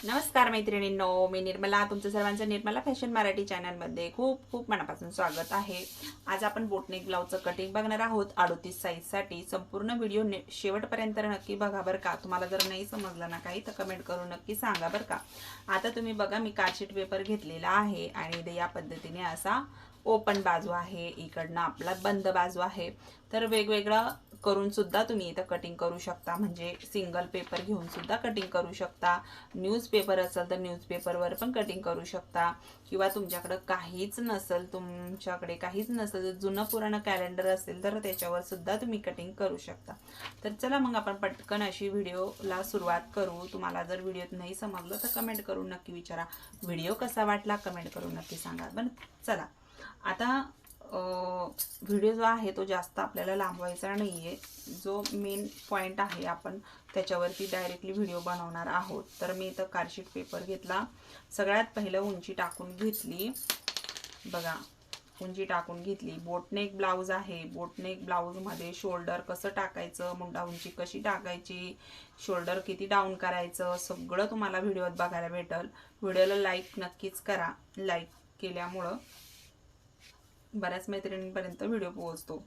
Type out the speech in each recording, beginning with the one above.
नमस्कार मैत्रिणींनो, मी निर्मला. तुमचं सर्वांचं निर्मला फॅशन मराठी चॅनलमध्ये खूप खूप मनापासून स्वागत आहे. आज आपण बोटनेक ब्लाउजचं कटिंग बघणार आहोत 38 साईजसाठी. संपूर्ण व्हिडिओ शेवटपर्यंत नक्की बघा बरं का. तुम्हाला जर नाही समजलं ना काही तर कमेंट करून नक्की सांगा बरं का. आता तुम्ही बघा, मी कार्डशीट पेपर घेतलेला आहे आणि या पद्धतीने असा ओपन बाजू आहे, इकडनं आपला बंद बाजू आहे. तर वेगवेगळं करून सुद्धा तुम्ही इथं कटिंग करू शकता. म्हणजे सिंगल पेपर घेऊन सुद्धा कटिंग करू शकता. न्यूजपेपर असेल तर न्यूजपेपरवर पण कटिंग करू शकता. किंवा तुमच्याकडे काहीच नसेल, जुनं पुराणं कॅलेंडर असेल तर त्याच्यावर सुद्धा तुम्ही कटिंग करू शकता. तर चला मग आपण पटकन अशी व्हिडिओला सुरुवात करू. तुम्हाला जर व्हिडिओत नाही समजलं तर कमेंट करून नक्की विचारा. व्हिडिओ कसा वाटला कमेंट करून नक्की सांगा. पण चला आता व्हिडिओ जो आहे तो जास्त आपल्याला लांबवायचा नाहीये. जो मेन पॉइंट आहे आपण त्याच्यावरती डायरेक्टली व्हिडिओ बनवणार आहोत. तर मी इथं कार्डशीट पेपर घेतला. सगळ्यात पहिलं उंची टाकून घेतली. बघा, उंची टाकून घेतली. बोटनेक ब्लाऊज आहे. बोटनेक ब्लाऊजमध्ये शोल्डर कसं टाकायचं, मुंडा उंची कशी टाकायची, शोल्डर किती डाऊन करायचं, सगळं तुम्हाला व्हिडिओत बघायला भेटेल. व्हिडिओला लाईक नक्कीच करा. लाईक केल्यामुळं बऱ्याच मैत्रिणींपर्यंत व्हिडिओ पोहोचतो.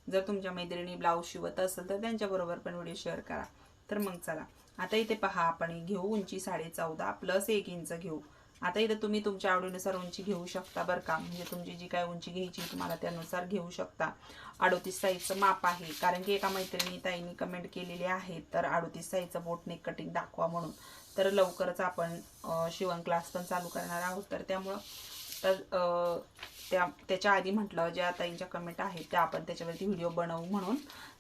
जर तुमच्या मैत्रिणी ब्लाऊज शिवत असेल तर त्यांच्याबरोबर पण व्हिडिओ शेअर करा. तर मग चला आता इथे पहा, आपण घेऊ उंची 14.5 प्लस 1 इंच घेऊ. आता इथे तुम्ही तुमच्या आवडीनुसार उंची घेऊ शकता बरं का. म्हणजे तुमची जी काय उंची घ्यायची तुम्हाला त्यानुसार घेऊ शकता. 38 साईजचं माप आहे, कारण की एका मैत्रिणी ताईंनी कमेंट केलेली आहे तर 38 साईजचं बोटनेक कटिंग दाखवा म्हणून. तर लवकरच आपण शिवण क्लास पण चालू करणार आहोत. तर त्यामुळं तर त्याच्या आधी म्हटलं ज्या ताईंच्या कमेंट आहेत त्या आपण त्याच्यावरती व्हिडिओ बनवू म्हणून.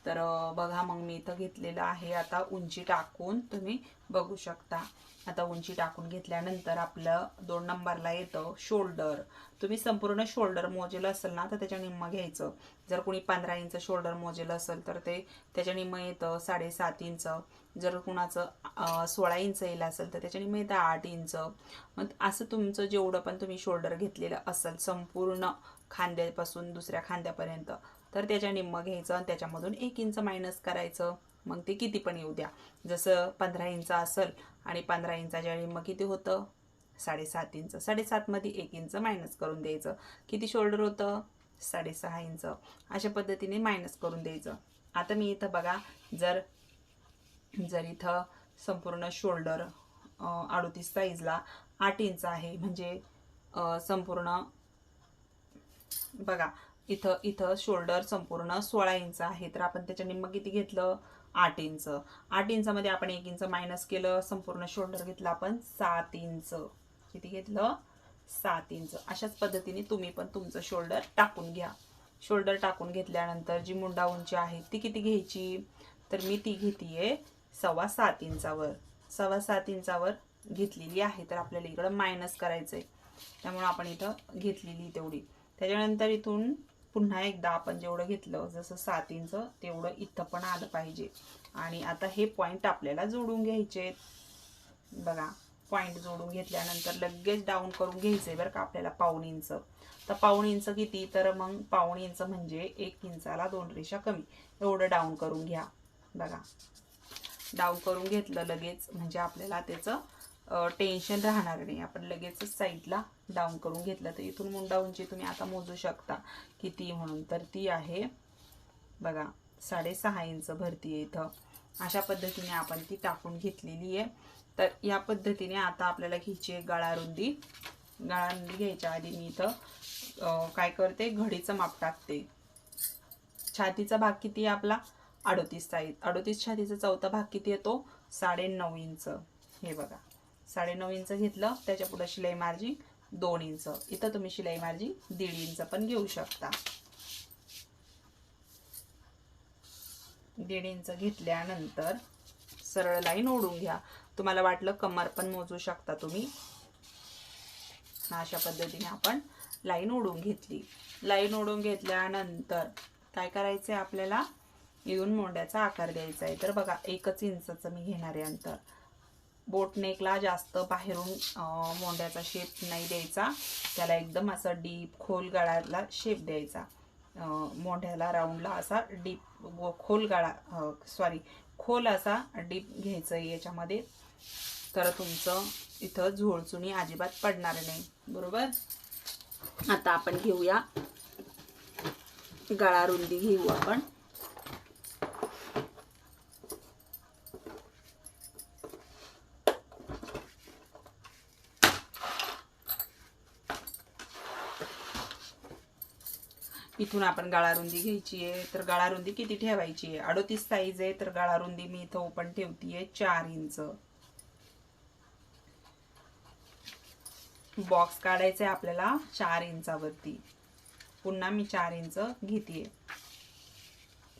तर बघा, मग मी इथं घेतलेलं आहे. आता उंची टाकून तुम्ही बघू शकता. आता उंची टाकून घेतल्यानंतर आपलं 2 नंबरला येतं शोल्डर. तुम्ही संपूर्ण शोल्डर मोजेलं असेल ना तर त्याच्या निम्म घ्यायचं. जर कोणी 15 इंच शोल्डर मोजेलं असेल तर ते त्याच्या निम्म येतं 7.5 इंच. जर कुणाचं 16 इंच येईल असेल तर त्याच्या निम्म येतं 8 इंच. मग असं तुमचं जेवढं पण तुम्ही शोल्डर घेतलेलं असेल संपूर्ण खांद्यापासून दुसऱ्या खांद्यापर्यंत तर त्याच्या निम्म घ्यायचं आणि त्याच्यामधून 1 इंच मायनस करायचं. मग ते किती पण येऊ द्या. जसं 15 इंच असेल आणि 15 इंचाच्या निम्म किती होतं 7.5 इंच. 7.5 मध्ये 1 इंच मायनस करून द्यायचं. किती शोल्डर होतं 6.5 इंच. अशा पद्धतीने मायनस करून द्यायचं. आता मी इथं बघा, जर इथं संपूर्ण शोल्डर 38 साईजला 8 इंच आहे. म्हणजे संपूर्ण बघा, इथं इथं शोल्डर संपूर्ण 16 इंच आहे. तर आपण त्याच्या निम्म किती घेतलं 8 इंच. 8 इंचामध्ये आपण 1 इंच मायनस केलं. संपूर्ण शोल्डर घेतला आपण 7 इंच. किती घेतलं 7 इंच. अशाच पद्धतीने तुम्ही पण तुमचं शोल्डर टाकून घ्या. शोल्डर टाकून घेतल्यानंतर जी मुंडा उंची आहे ती किती घ्यायची, तर मी ती घेतीये 7.25 इंचावर. 7.25 इंचावर घेतलेली आहे. तर आपल्याला इकडं मायनस करायचंय, त्यामुळे आपण इथं घेतलेली तेवढी. त्याच्यानंतर इथून पुन्हा एकदा आपण जेवढं घेतलं जसं 7 इंच तेवढं इथं पण आलं पाहिजे. आणि आता हे पॉइंट आपल्याला जोडून घ्यायचे. बघा, पॉइंट जोडून घेतल्यानंतर लगेच डाऊन करून घ्यायचंय बरं का आपल्याला 1/4 इंच. तर 1/4 इंच किती, तर मग 1/4 इंच म्हणजे 1 इंचाला 2 रेषा कमी, एवढं डाऊन करून घ्या. बघा, डाऊन करून घेतलं लगेच म्हणजे आपल्याला त्याचं टेन्शन राहणार नाही. आपण लगेच साईडला डाऊन करून घेतलं. तर इथून मुंडा उंची तुम्ही आता मोजू शकता किती म्हणून. तर ती आहे बघा 6.5 इंच भरती आहे इथं. अशा पद्धतीने आपण ती टाकून घेतलेली आहे. तर या पद्धतीने आता आपल्याला घ्यायची आहे गळारुंदी. गळारुंदी घ्यायच्या आधी मी इथं काय करते, घडीचं माप टाकते. छातीचा भाग किती आहे आपला 38 साईज. 38 छातीचा चौथा भाग किती येतो 9.5 इंच. हे बघा 9.5 इंच घेतलं. त्याच्या पुढे शिलाई मार्जिन 2 इंच. इथं तुम्ही शिलाई मार्जिन 1.5 इंच पण घेऊ शकता. 1.5 इंच घेतल्यानंतर सरळ लाईन ओढून घ्या. तुम्हाला वाटलं कमर पण मोजू शकता तुम्ही. अशा पद्धतीने आपण लाईन ओढून घेतली. लाईन ओढून घेतल्यानंतर काय करायचंय आपल्याला, इथून मोंड्याचा आकार द्यायचा आहे. तर बघा 1 इंचचं मी घेणार आहे अंतर. बोटनेकला जास्त बाहेरून मोंड्याचा शेप नाही द्यायचा. त्याला एकदम असा डीप खोल गळ्याला शेप द्यायचा. मोंढ्याला राऊंडला असा डीप खोल असा डीप घ्यायचं याच्यामध्ये. तर तुमचं इथं झोळचुणी अजिबात पडणार नाही, बरोबर. आता आपण घेऊया गळा रुंदी घेऊ आपण. इथून आपण गळा रुंदी घ्यायची आहे. तर गळा रुंदी किती ठेवायची आहे? 38 साईज आहे, तर गळा रुंदी मी इथं ओपन ठेवतीये 4 इंच. बॉक्स काढायचा आहे आपल्याला 4 इंचावरती. पुन्हा मी 4 इंच घेतेय.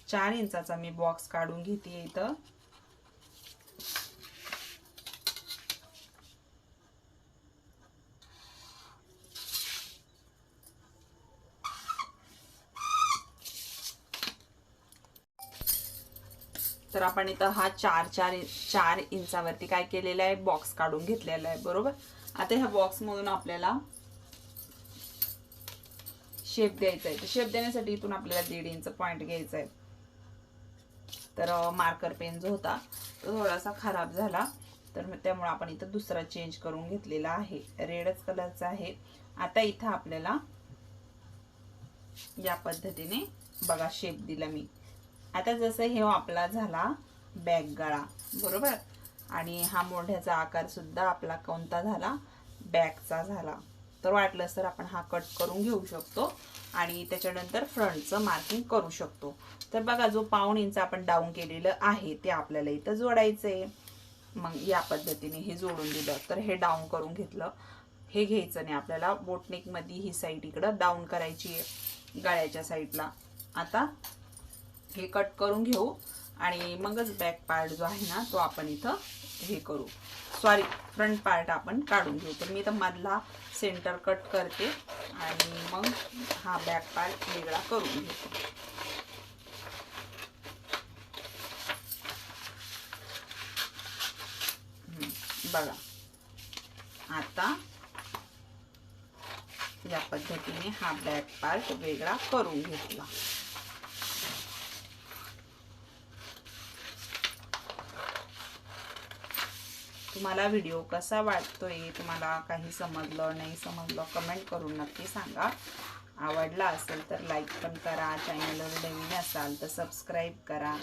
4 इंचाचा मी बॉक्स काढून घेतेय इथं. तर आपण इथं हा 4 इंचावरती काय केलेला आहे? बॉक्स काढून घेतलेला आहे, बरोबर. आता ह्या बॉक्स मधून आपल्याला शेप द्यायचा आहे. तर शेप देण्यासाठी इथून आपल्याला 1.5 इंच पॉइंट घ्यायचा आहे. तर मार्कर पेन जो होता तो थोडासा खराब झाला, तर त्यामुळे आपण इथं दुसरा चेंज करून घेतलेला आहे. रेडच कलरचा आहे. आता इथं आपल्याला या पद्धतीने बघा शेप दिला मी. आता जसं हे आपला झाला बॅक गळा, बरोबर. आणि हा मोढ्याचा आकार सुद्धा आपला कोणता झाला? बॅकचा झाला. तर वाटलं तर आपण हा कट करून घेऊ शकतो आणि त्याच्यानंतर फ्रंटचं मार्किंग करू शकतो. तर बघा जो 1.5 इंच आपण डाऊन केलेलं आहे ते आपल्याला इथं जोडायचंय. मग या पद्धतीने हे जोडून दिलं. तर हे डाऊन करून घेतलं. हे घ्यायचं नाही आपल्याला, बोटनेक मध्ये ही साईड इकडं डाऊन करायची आहे गळ्याच्या साईडला. आता हे कट करून घेऊ आणि मगच बॅक पार्ट जो आहे ना तो आपण इथं हे करू. सॉरी, फ्रंट पार्ट आपण काढून घेऊ. तर मी इथं मधला सेंटर कट करते आणि मग हा बॅक पार्ट वेगळा करून घेतो. बघा आता या पद्धतीने हा बॅक पार्ट वेगळा करून घेतला. तुम्हाला व्हिडिओ कसा वाटतोय? तुम्हाला काही समजलं नाही समजलं कमेंट करून नक्की सांगा. आवडला असेल तर लाईक पण करा. चॅनलवर नवीन असाल तर सबस्क्राईब करा.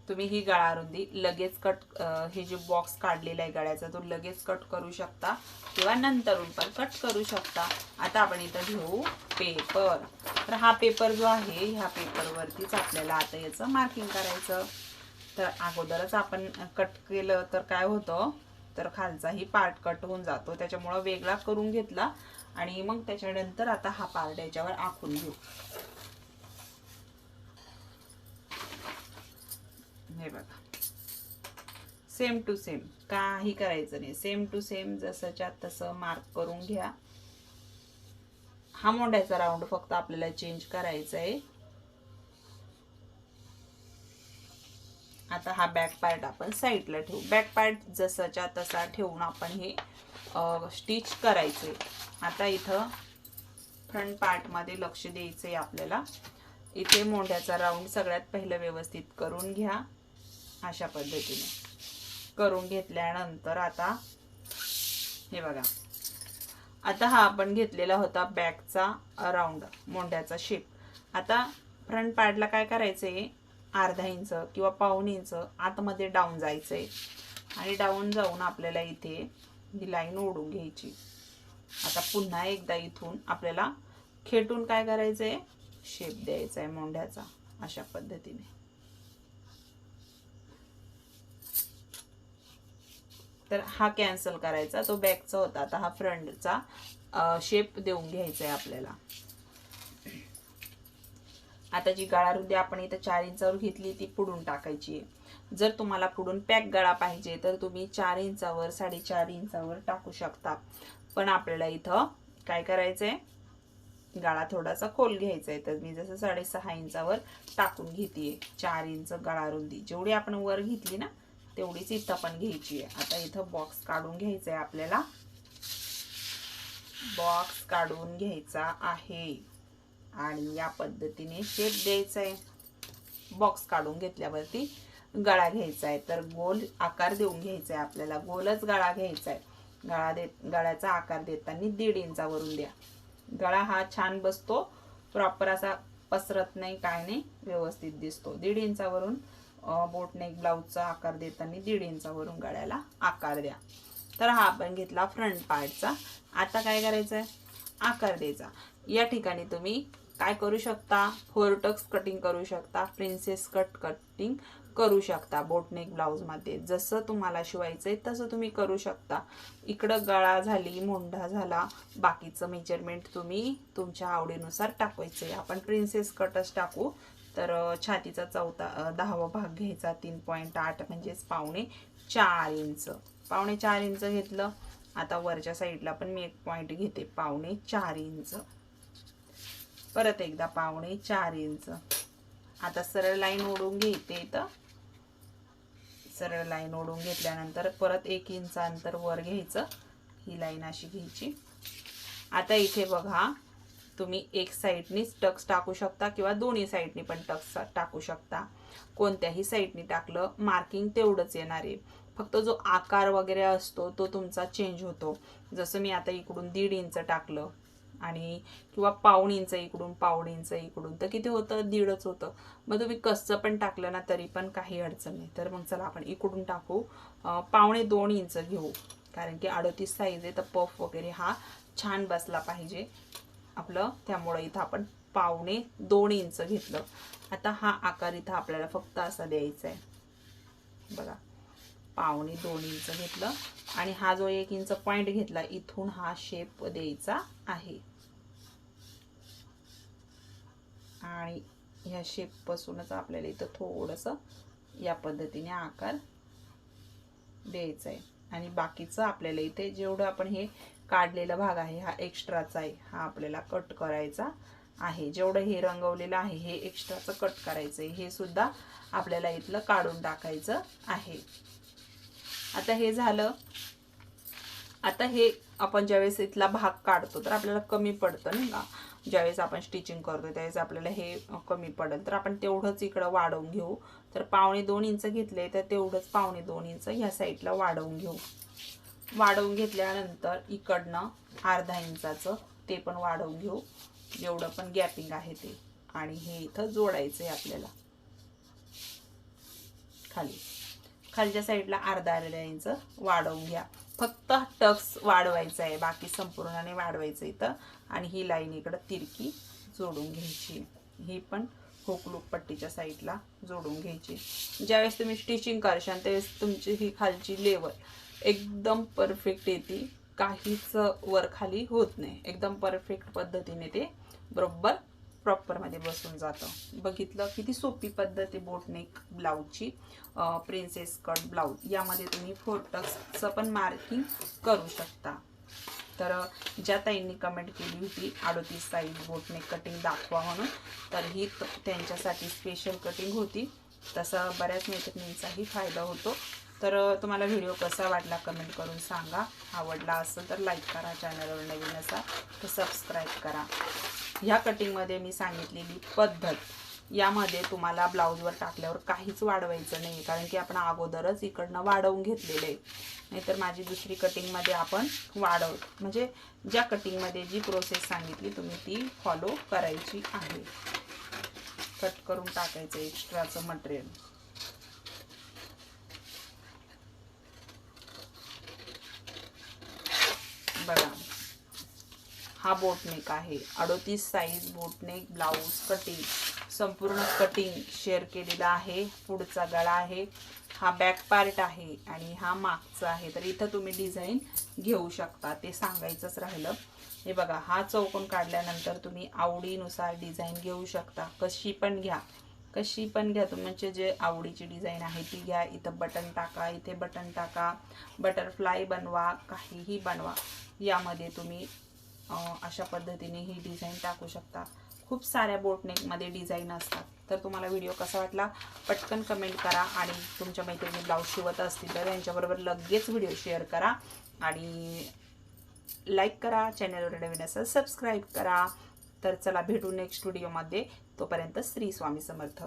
तुम्ही ही गळा रुंदी लगेच कट, हे जे बॉक्स काढलेला आहे गळ्याचा तो लगेच कट करू शकता किंवा नंतरून पण कट करू शकता. आता आपण इथं घेऊ पेपर. तर हा पेपर जो आहे ह्या पेपरवरतीच आपल्याला आता याचं मार्किंग करायचं. तर अगोदरच आपण कट केलं तर काय होतं, तर खालचाही पार्ट कट होऊन जातो. त्याच्यामुळे वेगळा करून घेतला आणि मग त्याच्यानंतर आता हा पार्ट याच्यावर आखून घेऊ. हे बघा सेम टू सेम, काही करायचं नाही. सेम टू सेम जसंच्या तसं मार्क करून घ्या. हा मोंढ्याचा राऊंड फक्त आपल्याला चेंज करायचा आहे. आता हा बॅक पार्ट आपण साईडला ठेवू. बॅक पार्ट जसंच्या तसा ठेवून आपण हे स्टिच करायचे. आता इथं फ्रंट पार्ट मध्ये लक्ष द्यायचंय आपल्याला. इथे मोंढ्याचा राऊंड सगळ्यात पहिलं व्यवस्थित करून घ्या. अशा पद्धतीने करून घेतल्यानंतर आता हे बघा, आता हा आपण घेतलेला होता बॅकचा राऊंड मोंढ्याचा शेप. आता फ्रंट पार्टला काय करायचंय, अर्धा इंच किंवा 1.5 इंच आतमध्ये डाऊन जायचंय आणि डाऊन जाऊन आपल्याला इथे ही लाईन ओढून घ्यायची. आता पुन्हा एकदा इथून आपल्याला खेटून काय करायचंय, शेप द्यायचा आहे मोंढ्याचा अशा पद्धतीने. तर हा कॅन्सल करायचा, तो बॅकचा होता. आता हा फ्रंटचा शेप देऊन घ्यायचा आहे आपल्याला. आता जी गळा रुंदी आपण इथं 4 इंचावर घेतली ती पुढून टाकायची आहे. जर तुम्हाला पुढून पॅक गळा पाहिजे तर तुम्ही 4 इंचावर 4.5 इंचावर टाकू शकता. पण आपल्याला इथं काय करायचंय, गळा थोडासा खोल घ्यायचा आहे. तर मी जसं 6.5 इंचावर टाकून घेतेय. 4 इंच गळा रुंदी जेवढी आपण वर घेतली ना तेवढीच इथं पण घ्यायची आहे. आता इथं बॉक्स काढून घ्यायचा आहे आपल्याला. बॉक्स काढून घ्यायचा आहे आणि या पद्धतीने शेप द्यायचा आहे. बॉक्स काढून घेतल्यावरती गळा घ्यायचा आहे, तर गोल आकार देऊन घ्यायचा आहे आपल्याला, गोलच गळा घ्यायचा आहे। गळ्याचा आकार देताना 1.5 इंचावरून द्या। गळा हा छान बसतो, प्रॉपर असा पसरत नाही, काय नाही, व्यवस्थित दिसतो। 1.5 इंचावरून बोटनेक ब्लाऊजचा आकार देताना 1.5 इंचावरून गळ्याला आकार द्या। तर हा आपण घेतला फ्रंट पार्टचा। आता काय करायचं आहे, आकार द्यायचा। या ठिकाणी तुम्ही काय करू शकता, 4 टक्स कटिंग करू शकता, प्रिन्सेस कट कटिंग करू शकता। बोटनेक ब्लाउज मध्ये जसं तुम्हाला शिवायचंय तसं तुम्ही करू शकता। इकडं गळा झाली, मुंढा झाला, बाकीचं मेजरमेंट तुम्ही तुमच्या आवडीनुसार टाकायचंय। आपण प्रिन्सेस कटच टाकू। तर छातीचा 10वा भाग घ्यायचा, 3.8 म्हणजेच 4.25 इंच, 4.25 इंच घेतलं। आता वरच्या साईडला पण मी एक पॉइंट घेते, 4.25 इंच, परत एकदा 4.25 इंच। आता सरळ लाईन ओढून घेते, इथं सरळ लाईन ओढून घेतल्यानंतर परत 1 इंच अंतर वर घ्यायचं, ही लाईन अशी घ्यायची। आता इथे बघा, तुम्ही एक साईडनीच टक्स टाकू शकता किंवा दोन्ही साईडनी पण टक्स टाकू शकता। कोणत्याही साईडनी टाकलं मार्किंग तेवढंच येणार आहे, फक्त जो आकार वगैरे असतो तो तुमचा चेंज होतो। जसं मी आता इकडून 1.5 इंच टाकलं आणि किंवा 1.25 इंच इकडून, 1.25 इंच इकडून, तर किती होतं, 1.5च होतं। मग तुम्ही कसं पण टाकलं ना तरी पण काही अडचण नाही। तर मग चला आपण इकडून टाकू, 1.25 इंच घेऊ, कारण की 38 साईज आहे, तर पफ वगैरे हा छान बसला पाहिजे आपलं, त्यामुळे इथं आपण 1.25 इंच घेतलं। आता हा आकार इथं आपल्याला फक्त असा द्यायचा आहे बघा, 1.25 इंच घेतलं आणि हा जो 1 इंच पॉइंट घेतला, इथून हा शेप द्यायचा आहे आणि ह्या शेप पासूनच आपल्याला इथं थोडंसं या पद्धतीने आकार द्यायचा आहे। आणि बाकीचं आपल्याला इथे जेवढं आपण हे काढलेला भाग आहे हा एक्स्ट्राचा आहे, हा आपल्याला कट करायचा आहे। जेवढं हे रंगवलेलं आहे हे एक्स्ट्राचं कट करायचं आहे, हे सुद्धा आपल्याला इथलं काढून टाकायचं आहे। आता हे झालं। आता हे आपण ज्यावेळेस इथला भाग काढतो तर आपल्याला कमी पडतं नाही का, ज्यावेळेस आपण स्टिचिंग करतो त्यावेळेस आपल्याला हे कमी पडेल, तर आपण तेवढंच इकडं वाढवून घेऊ। तर 1.25 इंच घेतले, तर तेवढंच 1.25 इंच ह्या साईडला वाढवून घेऊ। वाढवून घेतल्यानंतर इकडनं अर्धा इंचाचं ते पण वाढवून घेऊ, जेवढं पण गॅपिंग आहे ते, आणि हे इथं जोडायचं आहे आपल्याला। खालच्या साईडला अर्धा इंच वाढवून घ्या, फक्त टक्स वाढवायचा आहे, बाकी संपूर्णपणे वाढवायचं इथं। आणि ही लाईन इकडं तिरकी जोडून घ्यायची, ही पण हुक पट्टीच्या साईडला जोडून घ्यायची। ज्यावेळेस तुम्ही स्टिचिंग करशाल त्यावेळेस तुमची ही खालची लेवल एकदम परफेक्ट येते, काहीच वर खाली होत नाही, एकदम परफेक्ट पद्धतीने ते बरोबर प्रॉपर मध्ये बसून जातं। बघितलं किती सोपी पद्धत आहे बोटनेक ब्लाऊजची, प्रिन्सेस कट ब्लाऊज। यामध्ये तुम्ही 4 टक्सचं पण मार्किंग करू शकता। तर ज्या ताईंनी कमेंट केली होती 38 साईज बोटनेक कटिंग दाखवा म्हणून, तर ही त्यांच्यासाठी स्पेशल कटिंग होती। तसं बऱ्याच मैत्रिणींचाही फायदा होतो। तर तुम्हाला व्हिडिओ कसा वाटला कमेंट करून सांगा। आवडला असेल तर लाईक करा, चॅनलवर नवीन असाल तर सबस्क्राईब करा। ह्या कटिंगमध्ये मी सांगितलेली पद्धत, यामध्ये तुम्हाला ब्लाऊजवर टाकल्यावर काहीच वाढवायचं नाही, कारण की आपण अगोदरच इकडनं वाढवून घेतलेलं आहे। नाहीतर माझी दुसरी कटिंगमध्ये आपण म्हणजे ज्या कटिंगमध्ये जी प्रोसेस सांगितली तुम्ही ती फॉलो करायची आहे। कट करून टाकायचं एक्स्ट्राचं मटेरियल। बघा, हा बोटनेक आहे, 38 साईज बोटनेक ब्लाऊज कटिंग, संपूर्ण कटिंग शेअर केलेला आहे। पुढचा गळा आहे, हा बॅक पार्ट आहे आणि हा मागचा आहे। तर इथं तुम्ही डिझाईन घेऊ शकता, ते सांगायचंच राहिलं। हे बघा, हा चौकोन काढल्यानंतर तुम्ही आवडीनुसार डिझाईन घेऊ शकता, कशी पण घ्या, कशी पण घ्या तुम्ही, म्हणजे जे आवडीची डिझाईन आहे ती घ्या। इथं बटन टाका, इथे बटन टाका, बटरफ्लाय बनवा, काहीही बनवा, यामध्ये तुम्ही अशा पद्धतीने ही डिझाईन टाकू शकता। खूप साऱ्या बोटनेकमध्ये डिझाईन असतात। तर तुम्हाला व्हिडिओ कसा वाटला पटकन कमेंट करा, आणि तुमच्या मैत्रिणी ब्लाऊज शिवत असतील तर त्यांच्याबरोबर लगेच व्हिडिओ शेअर करा आणि लाईक करा, चॅनलवर नवीन असेल सबस्क्राईब करा। तर चला भेटू नेक्स्ट व्हिडिओमध्ये, तोपर्यंत श्री स्वामी समर्थ।